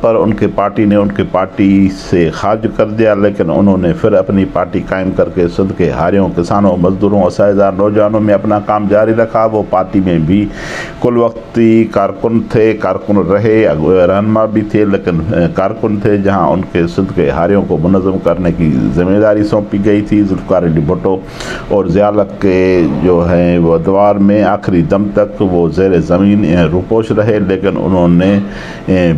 پر ان کے پارٹی نے ان کے پارٹی سے خارج کر دیا، لیکن انہوں نے پھر اپنی پارٹی قائم کر کے سندھ کے ہاریوں، کسانوں، مزدوروں، اساتذہ، نوجوانوں میں اپنا کام جاری رکھا۔ وہ پارٹی میں بھی کل وقتی کارکن تھے، کارکن رہے، رہنما بھی تھے، لیکن کارکن تھے، جہاں ان کے سندھ کے ہاریوں کو منظم کرنے کی ذمہ داری سونپی گئی تھی۔ ذوالفقار علی بھٹو اور ضیاء الحق کے جو ہیں وہ ادوار میں آخری دم تک وہ زیر زمین روپوش رہے، لیکن انہوں نے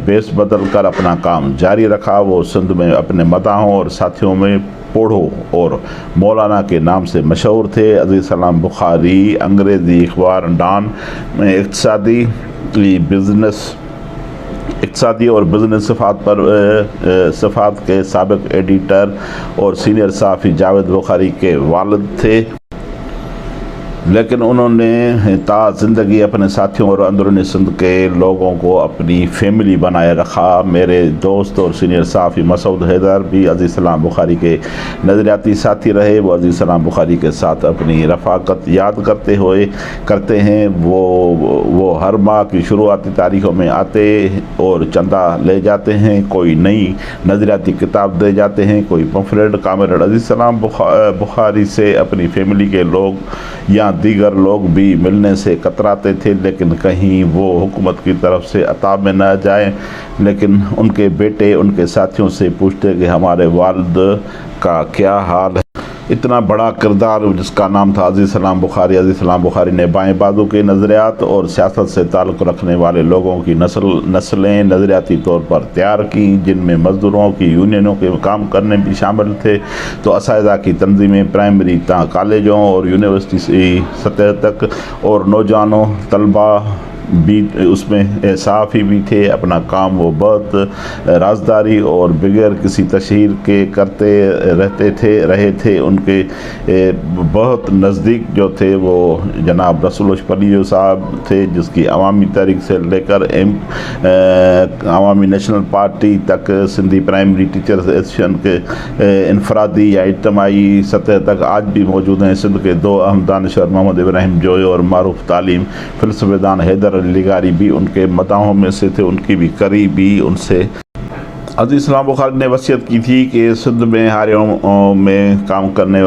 بیس بدل کر اپنا کام جاری رکھا۔ وہ سندھ میں اپنے مداحوں اور ساتھیوں میں پوڑھو اور مولانا کے نام سے مشہور تھے۔ عزیز السلام بخاری انگریزی اخبار ڈان میں اقتصادی اور بزنس صفحات کے سابق ایڈیٹر اور سینئر صحافی جاوید بخاری کے والد تھے، لیکن انہوں نے تا زندگی اپنے ساتھیوں اور اندرونی سندھ کے لوگوں کو اپنی فیملی بنائے رکھا۔ میرے دوست اور سینئر صحافی مسعود حیدر بھی عزیز السلام بخاری کے نظریاتی ساتھی رہے۔ وہ عزیز السلام بخاری کے ساتھ اپنی رفاقت یاد کرتے ہیں۔ وہ ہر ماہ کی شروعاتی تاریخوں میں آتے اور چندہ لے جاتے ہیں، کوئی نئی نظریاتی کتاب دے جاتے ہیں، کوئی پمفلیٹ۔ کامریڈ عزیز السلام بخاری سے اپنی فیملی کے لوگ یا دیگر لوگ بھی ملنے سے کتراتے تھے، لیکن کہیں وہ حکومت کی طرف سے عطاب میں نہ جائیں۔ لیکن ان کے بیٹے ان کے ساتھیوں سے پوچھتے کہ ہمارے والد کا کیا حال ہے۔ اتنا بڑا کردار جس کا نام تھا عزیز السلام بخاری۔ عزیز السلام بخاری نے بائیں بازو کے نظریات اور سیاست سے تعلق رکھنے والے لوگوں کی نسلیں نظریاتی طور پر تیار کیں، جن میں مزدوروں کی یونینوں کے کام کرنے بھی شامل تھے، تو اساتذہ کی تنظیمیں پرائمری تا کالجوں اور یونیورسٹی سطح تک، اور نوجوانوں، طلباء بھی اس میں صحافی بھی تھے۔ اپنا کام وہ بہت رازداری اور بغیر کسی تشہیر کے کرتے رہے تھے۔ ان کے بہت نزدیک جو تھے وہ جناب رسول پلیو صاحب تھے، جس کی عوامی تحریک سے لے کر عوامی نیشنل پارٹی تک، سندھی پرائمری ٹیچرز ایسوسیشن کے انفرادی یا اجتماعی سطح تک آج بھی موجود ہیں۔ سندھ کے دو اہم دانشور محمد ابراہیم جوئی اور معروف تعلیم فلسفہ دان حیدر علی لغاری بھی ان کے مداحوں میں سے تھے، ان کی بھی قریبی ان سے۔ عزیز السلام بخاری نے وصیت کی تھی کہ سندھ میں ہاریوں میں کام کرنے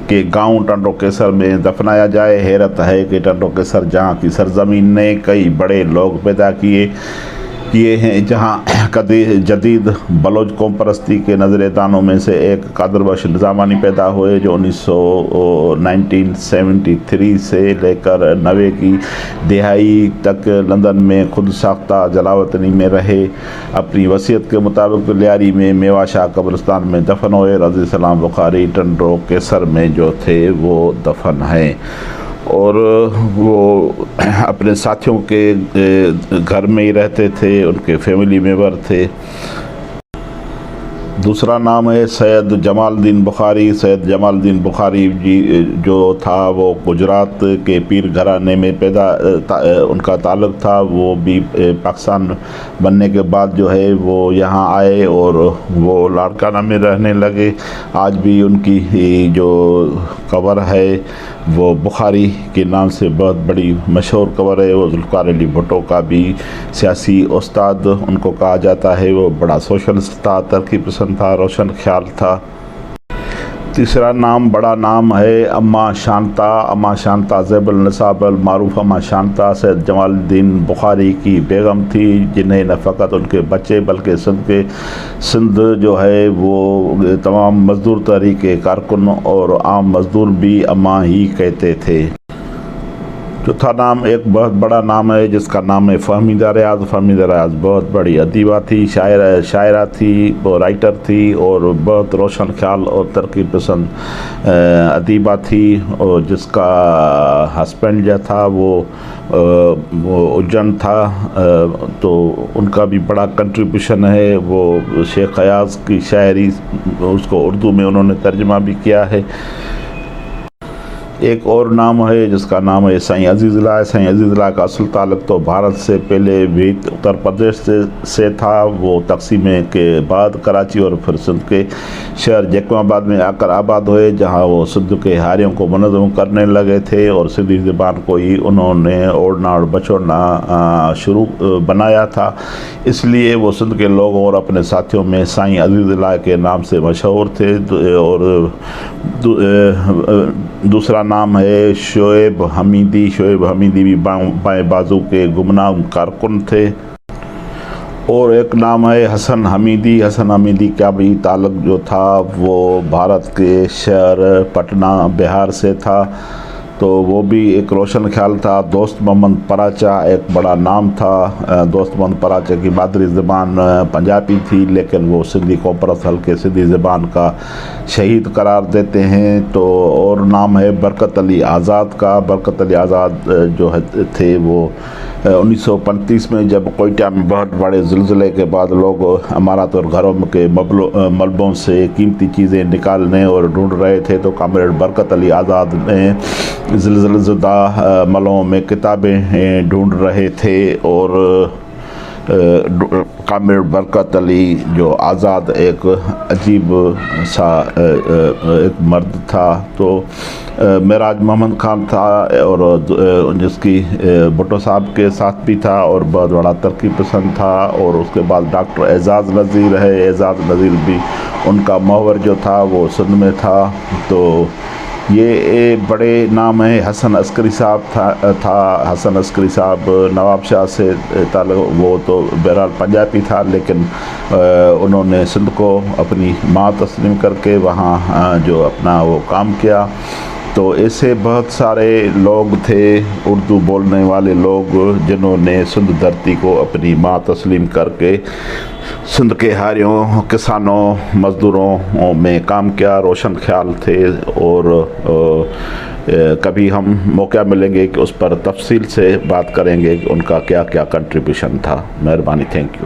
کے گاؤں ٹنڈو کیسر میں دفنایا جائے۔ حیرت ہے کہ ٹنڈو کیسر جہاں کی سرزمین نے کئی بڑے لوگ پیدا کیے ہیں، جہاں جدید بلوچ قوم پرستی کے نظر دانوں میں سے ایک قادر بخش نظامانی پیدا ہوئے، جو 1973 سے لے کر 90 کی دہائی تک لندن میں خود ساختہ جلاوطنی میں رہے۔ اپنی وصیت کے مطابق لیاری میں میوا شاہ قبرستان میں دفن ہوئے۔ عزیز السلام بخاری ٹنڈو کیسر میں جو تھے وہ دفن ہیں، اور وہ اپنے ساتھیوں کے گھر میں ہی رہتے تھے، ان کے فیملی ممبر تھے۔ دوسرا نام ہے سید جمال الدین بخاری۔ سید جمال الدین بخاری جی جو تھا وہ گجرات کے پیر گھرانے میں ان کا تعلق تھا۔ وہ بھی پاکستان بننے کے بعد جو ہے وہ یہاں آئے اور وہ لاڑکانہ میں رہنے لگے۔ آج بھی ان کی جو قبر ہے وہ بخاری کے نام سے بہت بڑی مشہور قبر ہے۔ وہ ذوالفقار علی بھٹو کا بھی سیاسی استاد ان کو کہا جاتا ہے۔ وہ بڑا سوشلسٹ تھا، ترقی پسند تھا، روشن خیال تھا۔ تیسرا نام بڑا نام ہے اما شانتا۔ اما شانتا زیب النساب المعروف اما شانتا سید جمال الدین بخاری کی بیگم تھی، جنہیں نہ فقط ان کے بچے بلکہ سندھ جو ہے وہ تمام مزدور تحریک کے کارکن اور عام مزدور بھی اما ہی کہتے تھے۔ چوتھا نام ایک بہت بڑا نام ہے جس کا نام ہے فہمیدہ ریاض۔ فہمیدہ ریاض بہت بڑی ادیبہ تھی، شاعرہ تھی، وہ رائٹر تھی اور بہت روشن خیال اور ترقی پسند ادیبہ تھی، اور جس کا ہسبینڈ جو تھا وہ اجن تھا، تو ان کا بھی بڑا کنٹریبیوشن ہے۔ وہ شیخ ایاز کی شاعری اس کو اردو میں انہوں نے ترجمہ بھی کیا ہے۔ ایک اور نام ہے جس کا نام ہے سائیں عزیز اللہ. سائیں عزیز اللہ کا اصل تعلق تو بھارت سے پہلے بھی اتر پردیش سے تھا. وہ تقسیم کے بعد کراچی اور پھر سندھ کے شہر جیکم آباد میں آ کر آباد ہوئے, جہاں وہ سندھ کے ہاریوں کو منظم کرنے لگے تھے اور سندھی زبان کو ہی انہوں نے اوڑھنا اور بچوڑنا شروع بنایا تھا. اس لیے وہ سندھ کے لوگوں اور اپنے ساتھیوں میں سائیں عزیز اللہ کے نام سے مشہور تھے. اور دوسرا نام ہے شعیب حمیدی. شعیب حمیدی بھی بائیں بازو کے گمنام کارکن تھے. اور ایک نام ہے حسن حمیدی. حسن حمیدی کا بھی تعلق جو تھا وہ بھارت کے شہر پٹنہ بہار سے تھا, تو وہ بھی ایک روشن خیال تھا. دوست محمد پراچا ایک بڑا نام تھا. دوست محمد پراچا کی مادری زبان پنجابی تھی, لیکن وہ سندھی کوپرس حلقے سندھی زبان کا شہید قرار دیتے ہیں. تو اور نام ہے برکت علی آزاد کا. برکت علی آزاد جو تھے وہ 1935 میں جب کوئٹہ میں بہت بڑے زلزلے کے بعد لوگ عمارات اور گھروں کے ملبوں سے قیمتی چیزیں نکالنے اور ڈھونڈ رہے تھے, تو کامریڈ برکت علی آزاد نے زلزلہ زدہ ملبوں میں کتابیں ڈھونڈ رہے تھے. اور کامریڈ برکت علی جو آزاد ایک عجیب سا ایک مرد تھا. تو معراج محمد خان تھا اور جس کی بھٹو صاحب کے ساتھ بھی تھا اور بہت بڑا ترقی پسند تھا. اور اس کے بعد ڈاکٹر اعزاز نذیر ہے. اعزاز نذیر بھی ان کا محور جو تھا وہ سندھ میں تھا. تو یہ بڑے نام ہیں. حسن عسکری صاحب تھا. حسن عسکری صاحب نواب شاہ سے تعلق, وہ تو بہرحال پنجابی تھا, لیکن انہوں نے سندھ کو اپنی ماں تسلیم کر کے وہاں جو اپنا وہ کام کیا. تو ایسے بہت سارے لوگ تھے اردو بولنے والے لوگ جنہوں نے سندھ دھرتی کو اپنی ماں تسلیم کر کے سندھ کے ہاریوں, کسانوں, مزدوروں میں کام کیا. روشن خیال تھے. اور کبھی ہم موقع ملیں گے کہ اس پر تفصیل سے بات کریں گے کہ ان کا کیا کیا کنٹریبیوشن تھا. مہربانی. Thank you.